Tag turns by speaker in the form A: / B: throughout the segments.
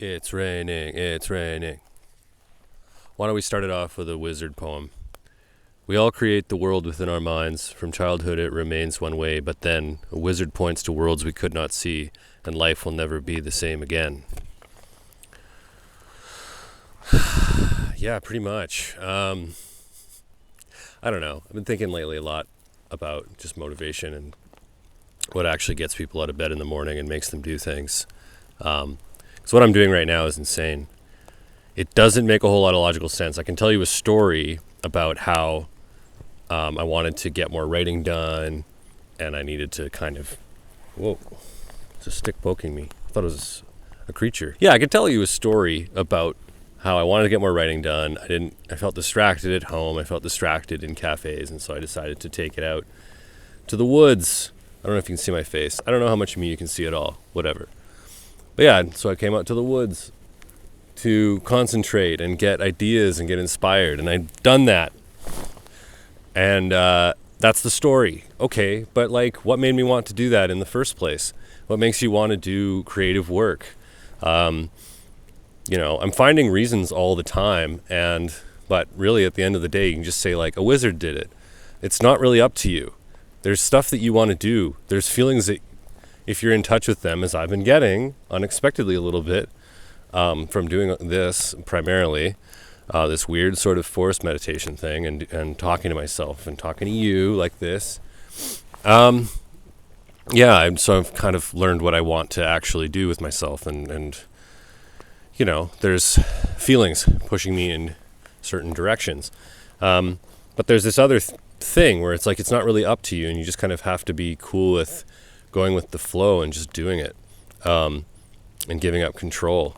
A: It's raining, it's raining. Why don't we start it off with a wizard poem? We all create the world within our minds. From childhood it remains one way, but then a wizard points to worlds we could not see, and life will never be the same again. Yeah, pretty much. I don't know. I've been thinking lately a lot about just motivation and what actually gets people out of bed in the morning and makes them do things. So what I'm doing right now is insane. It doesn't make a whole lot of logical sense. I can tell you a story about how I wanted to get more writing done, and I needed to kind of... Whoa, it's a stick poking me. I thought it was a creature. Yeah, I could tell you a story about how I wanted to get more writing done. I felt distracted at home. I felt distracted in cafes, and so I decided to take it out to the woods. I don't know if you can see my face. I don't know how much of me you can see at all. Whatever. But yeah, so I came out to the woods to concentrate and get ideas and get inspired, and I'd done that. And that's the story. Okay, but like, what made me want to do that in the first place? What makes you want to do creative work? I'm finding reasons all the time, but really at the end of the day, you can just say like, a wizard did it. It's not really up to you. There's stuff that you want to do. There's feelings that, if you're in touch with them, as I've been getting unexpectedly a little bit from doing this primarily, this weird sort of forest meditation thing and talking to myself and talking to you like this. So I've kind of learned what I want to actually do with myself, and there's feelings pushing me in certain directions. But there's this other thing where it's like, it's not really up to you, and you just kind of have to be cool with going with the flow and just doing it, and giving up control.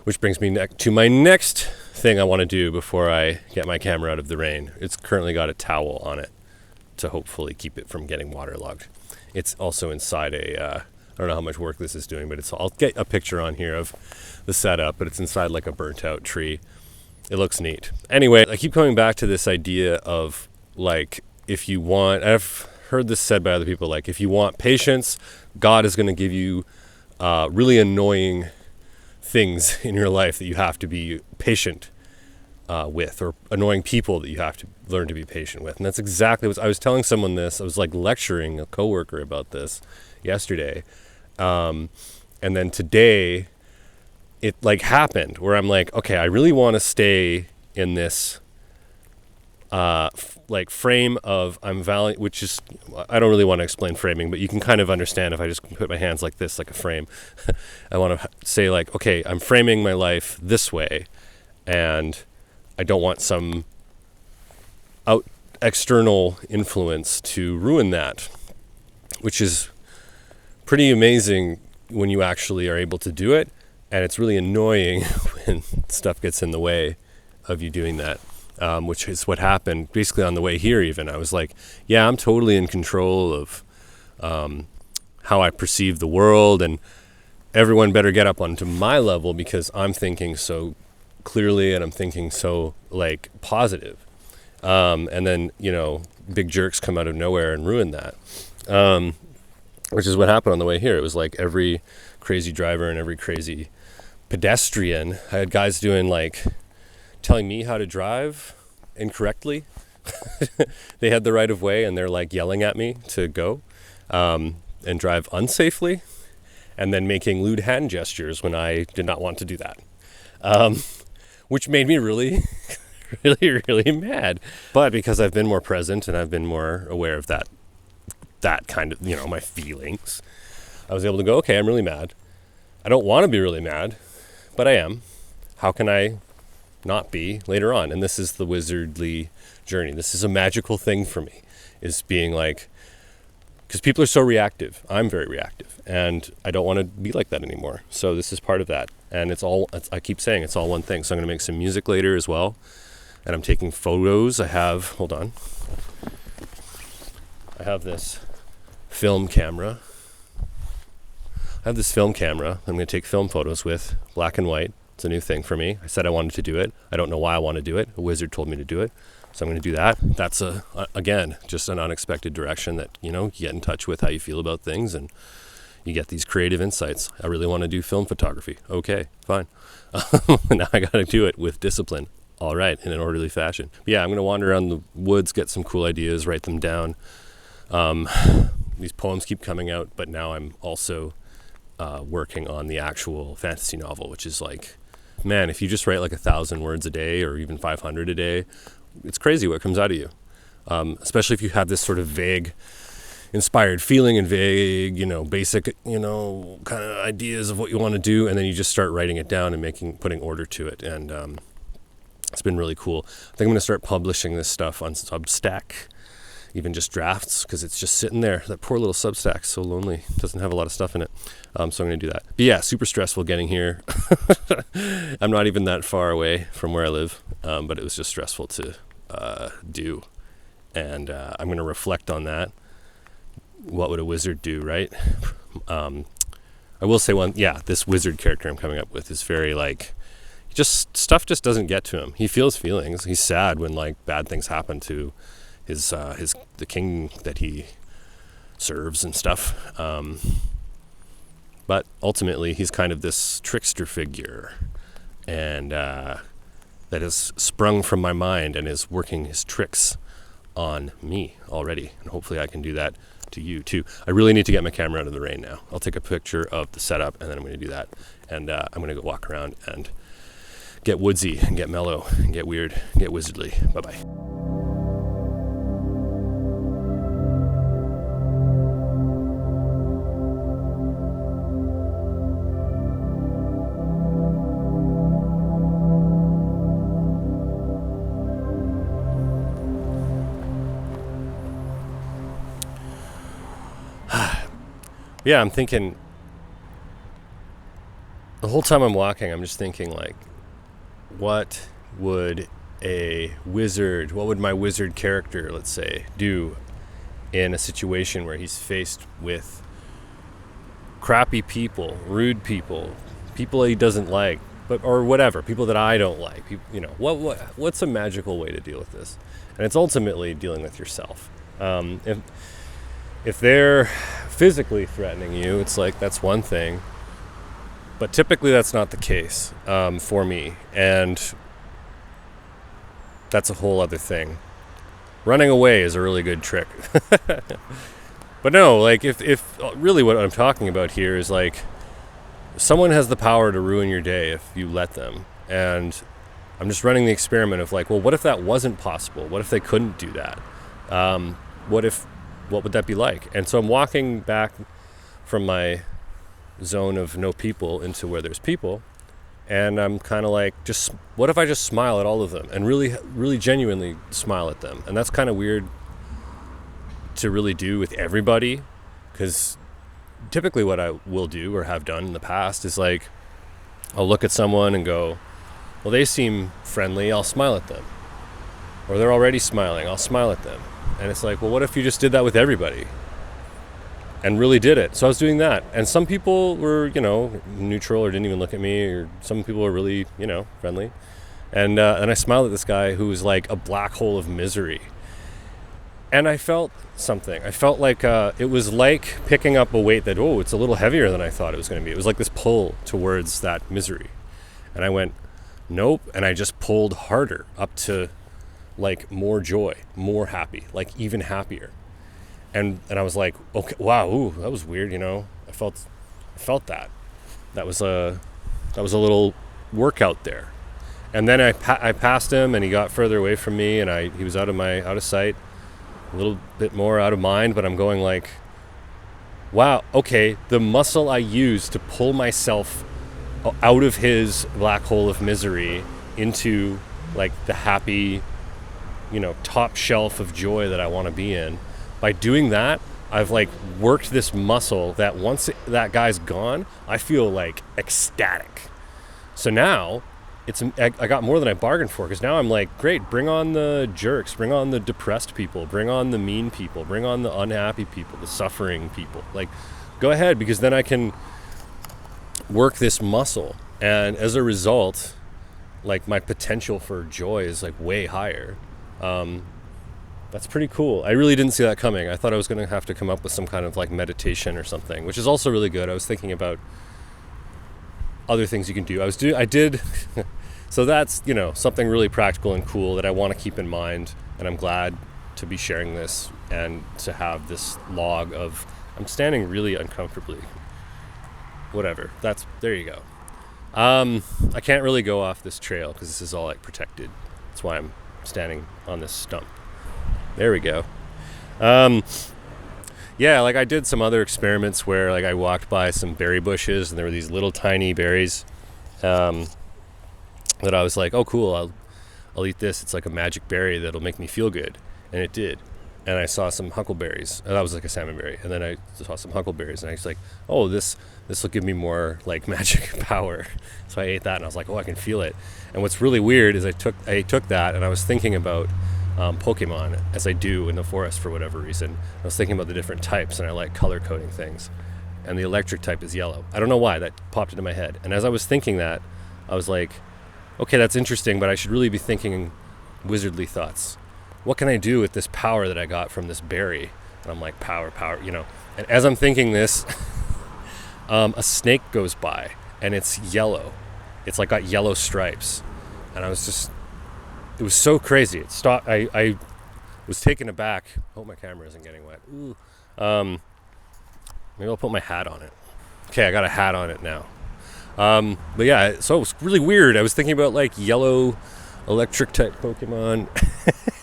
A: Which brings me to my next thing I want to do before I get my camera out of the rain. It's currently got a towel on it to hopefully keep it from getting waterlogged. It's also inside I don't know how much work this is doing, but I'll get a picture on here of the setup, but it's inside like a burnt out tree. It looks neat. Anyway, I keep coming back to this idea of like, I've heard this said by other people, like, if you want patience, God is going to give you really annoying things in your life that you have to be patient with, or annoying people that you have to learn to be patient with. And that's exactly what I was telling someone this. I was like lecturing a coworker about this yesterday. And then today it like happened where I'm like, okay, I really want to stay in this frame of which is, I don't really want to explain framing, but you can kind of understand if I just put my hands like this, like a frame. I want to say like, okay, I'm framing my life this way, and I don't want some external influence to ruin that, which is pretty amazing when you actually are able to do it. And it's really annoying when stuff gets in the way of you doing that. Which is what happened basically on the way here even. I was like, yeah, I'm totally in control of how I perceive the world, and everyone better get up onto my level because I'm thinking so clearly and I'm thinking so like positive. And then, big jerks come out of nowhere and ruin that. Which is what happened on the way here. It was like every crazy driver and every crazy pedestrian. I had guys doing like telling me how to drive incorrectly. They had the right of way and they're like yelling at me to go and drive unsafely, and then making lewd hand gestures when I did not want to do that, which made me really really, really mad. But because I've been more present and I've been more aware of that kind of, my feelings, I was able to go, okay, I'm really mad. I don't want to be really mad, but I am. How can I not be later on? And this is the wizardly journey. This is a magical thing for me, is being like, because people are so reactive. I'm very reactive, and I don't want to be like that anymore. So this is part of that. And I keep saying it's all one thing. So I'm going to make some music later as well. And I'm taking photos. I have this film camera. I'm going to take film photos with, black and white. It's a new thing for me. I said I wanted to do it. I don't know why I want to do it. A wizard told me to do it. So I'm going to do that. That's again, just an unexpected direction that, you get in touch with how you feel about things, and, you get these creative insights. I really want to do film photography. Okay, fine. Now I got to do it with discipline. All right, in an orderly fashion. But yeah, I'm going to wander around the woods, get some cool ideas, write them down. These poems keep coming out, but now I'm also working on the actual fantasy novel, which is like, man, if you just write like 1,000 words a day or even 500 a day, it's crazy what comes out of you. Especially if you have this sort of vague inspired feeling and vague, basic, kind of ideas of what you want to do, and then you just start writing it down and putting order to it. And it's been really cool. I think I'm going to start publishing this stuff on Substack, even just drafts, because it's just sitting there. That poor little Substack, so lonely, doesn't have a lot of stuff in it. So I'm going to do that. But yeah, super stressful getting here. I'm not even that far away from where I live, but it was just stressful to do. And I'm going to reflect on that. What would a wizard do, right? I will say this wizard character I'm coming up with is very stuff just doesn't get to him. He feels feelings. He's sad when bad things happen to the king that he serves and stuff. But ultimately he's kind of this trickster figure, and that has sprung from my mind and is working his tricks on me already. And hopefully I can do that to you too. I really need to get my camera out of the rain now. I'll take a picture of the setup and then I'm going to do that. And I'm going to go walk around and get woodsy and get mellow and get weird, and get wizardly. Bye-bye. Yeah, I'm thinking, the whole time I'm walking, I'm just thinking what would my wizard character, let's say, do in a situation where he's faced with crappy people, rude people, people he doesn't like, or whatever, people that I don't like. What's a magical way to deal with this? And it's ultimately dealing with yourself. If they're physically threatening you, it's that's one thing. But typically that's not the case for me. And that's a whole other thing. Running away is a really good trick. But no, if really what I'm talking about here is someone has the power to ruin your day if you let them. And I'm just running the experiment of what if that wasn't possible? What if they couldn't do that? What would that be like? And so I'm walking back from my zone of no people into where there's people, and I'm kind of what if I just smile at all of them and really, really genuinely smile at them? And that's kind of weird to really do with everybody, because typically what I will do or have done in the past is I'll look at someone and go, well, they seem friendly, I'll smile at them. Or they're already smiling, I'll smile at them. And it's well, what if you just did that with everybody and really did it? So I was doing that. And some people were, neutral or didn't even look at me, or some people were really, friendly. And I smiled at this guy who was a black hole of misery. And I felt something. I felt it was picking up a weight that, it's a little heavier than I thought it was going to be. It was this pull towards that misery. And I went, nope. And I just pulled harder up to more joy, more happy, even happier. And I was okay, wow, ooh, that was weird, I felt that. That was a little workout there. And then I passed him, and he got further away from me, and he was out of sight, a little bit more out of mind, but I'm going wow, okay, the muscle I used to pull myself out of his black hole of misery into the happy, top shelf of joy that I want to be in. By doing that, I've worked this muscle that once that guy's gone, I feel ecstatic. So now I got more than I bargained for, because now I'm great, bring on the jerks, bring on the depressed people, bring on the mean people, bring on the unhappy people, the suffering people. Go ahead, because then I can work this muscle. And as a result, my potential for joy is way higher. That's pretty cool. I really didn't see that coming. I thought I was going to have to come up with some kind of like meditation or something, which is also really good. I was thinking about other things you can do. I did so that's, something really practical and cool that I want to keep in mind, and I'm glad to be sharing this and to have this log of I'm standing really uncomfortably. Whatever. There you go. I can't really go off this trail because this is all like protected. That's why I'm standing on this stump. There we go. Yeah, like I did some other experiments where like I walked by some berry bushes and there were these little tiny berries that I was like, oh cool, I'll eat this. It's like a magic berry that'll make me feel good. And it did. And I saw some huckleberries. That was like a salmonberry. And then I saw some huckleberries and I was like, oh, this will give me more like magic power. So I ate that and I was like, oh, I can feel it. And what's really weird is I took that and I was thinking about Pokemon, as I do in the forest for whatever reason. I was thinking about the different types, and I like color coding things. And the electric type is yellow. I don't know why, that popped into my head. And as I was thinking that, I was like, okay, that's interesting, but I should really be thinking wizardly thoughts. What can I do with this power that I got from this berry? And I'm like, power. And as I'm thinking this, a snake goes by, and it's yellow. It's like got yellow stripes. And it was so crazy. It stopped. I was taken aback. Hope my camera isn't getting wet. Ooh. Maybe I'll put my hat on it. Okay, I got a hat on it now. But yeah, so it was really weird. I was thinking about like yellow electric type Pokemon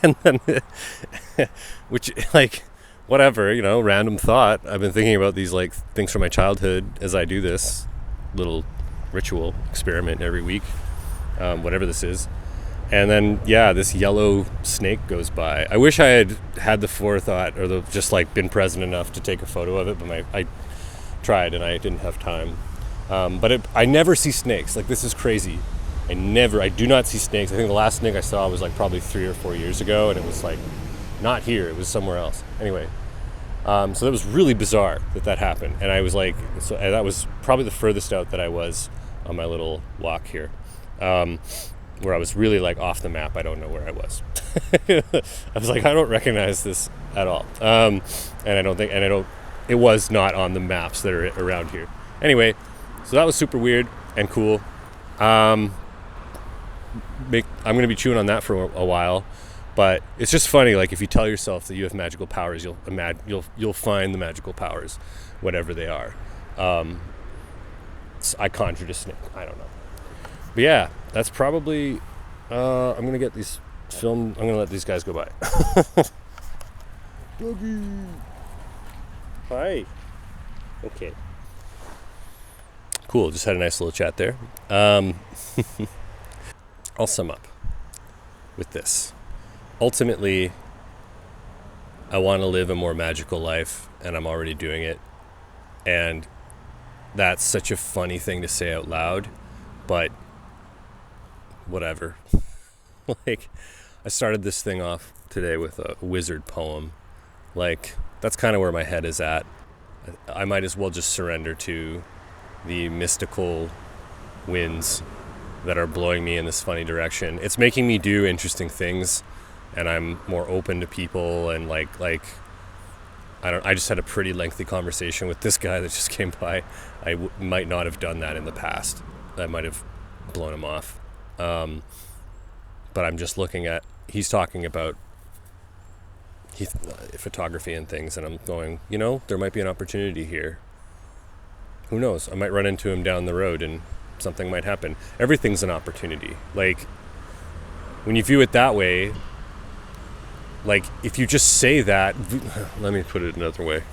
A: and then which like whatever, random thought. I've been thinking about these like things from my childhood as I do this little ritual experiment every week, whatever this is. And then, yeah, this yellow snake goes by. I wish I had the forethought or just like been present enough to take a photo of it, but I tried and I didn't have time. But I never see snakes. Like, this is crazy. I do not see snakes. I think the last snake I saw was like probably 3 or 4 years ago, and it was like not here. It was somewhere else. Anyway, so that was really bizarre that happened. And I was like, and that was probably the furthest out that I was on my little walk here. Where I was really like off the map. I don't know where I was. I was like, I don't recognize this at all. And it was not on the maps that are around here. Anyway, so that was super weird and cool. I'm going to be chewing on that for a while, but it's just funny. Like if you tell yourself that you have magical powers, you'll find the magical powers, whatever they are. I conjured a snake. I don't know. But yeah, that's probably, I'm going to get these filmed. I'm going to let these guys go by. Doggy. Hi. Okay. Cool. Just had a nice little chat there. I'll sum up with this. Ultimately, I want to live a more magical life, and I'm already doing it. And that's such a funny thing to say out loud, but whatever. Like, I started this thing off today with a wizard poem. Like, that's kind of where my head is at. I might as well just surrender to the mystical winds that are blowing me in this funny direction. It's making me do interesting things, and I'm more open to people, and like I just had a pretty lengthy conversation with this guy that just came by. I might not have done that in the past. I might have blown him off. But I'm just looking at, he's talking about photography and things, and I'm going, there might be an opportunity here. Who knows? I might run into him down the road and something might happen. Everything's an opportunity. Like, when you view it that way, like, if you just say that, let me put it another way.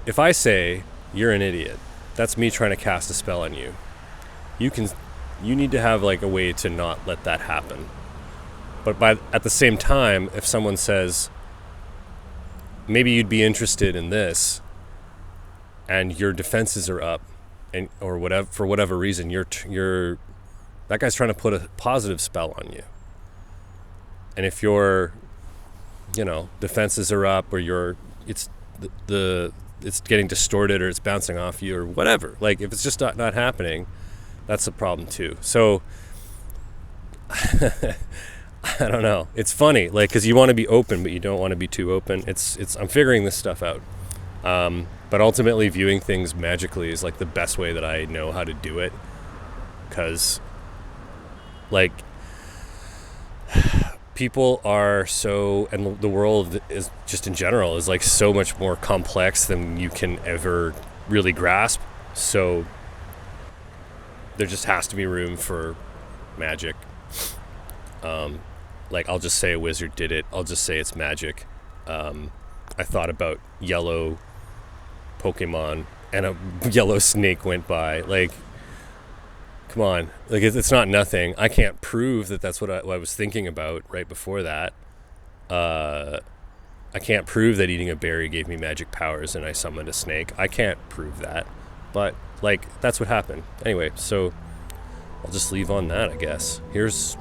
A: If I say you're an idiot, that's me trying to cast a spell on you. You need to have like a way to not let that happen. But at the same time, if someone says, maybe you'd be interested in this, and your defenses are up, or whatever, for whatever reason, that guy's trying to put a positive spell on you. And if your, defenses are up, or it's getting distorted, or it's bouncing off you, or whatever. Like, if it's just not happening, that's a problem too. So I don't know. It's funny, like, because you want to be open, but you don't want to be too open. I'm figuring this stuff out. But ultimately, viewing things magically is like the best way that I know how to do it. Because, like, people are so, and the world is just in general is like so much more complex than you can ever really grasp. So there just has to be room for magic. Like, I'll just say a wizard did it. I'll just say it's magic. I thought about yellow Pokemon and a yellow snake went by. Like, come on. Like, it's not nothing. I can't prove that that's what I was thinking about right before that. I can't prove that eating a berry gave me magic powers and I summoned a snake. I can't prove that. But, like, that's what happened. Anyway, so I'll just leave on that, I guess. Here's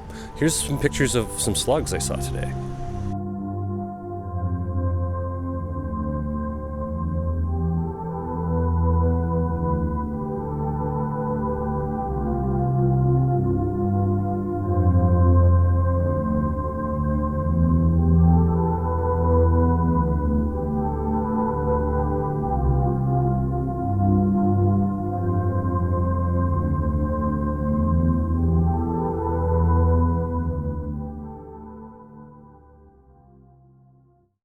A: some pictures of some slugs I saw today.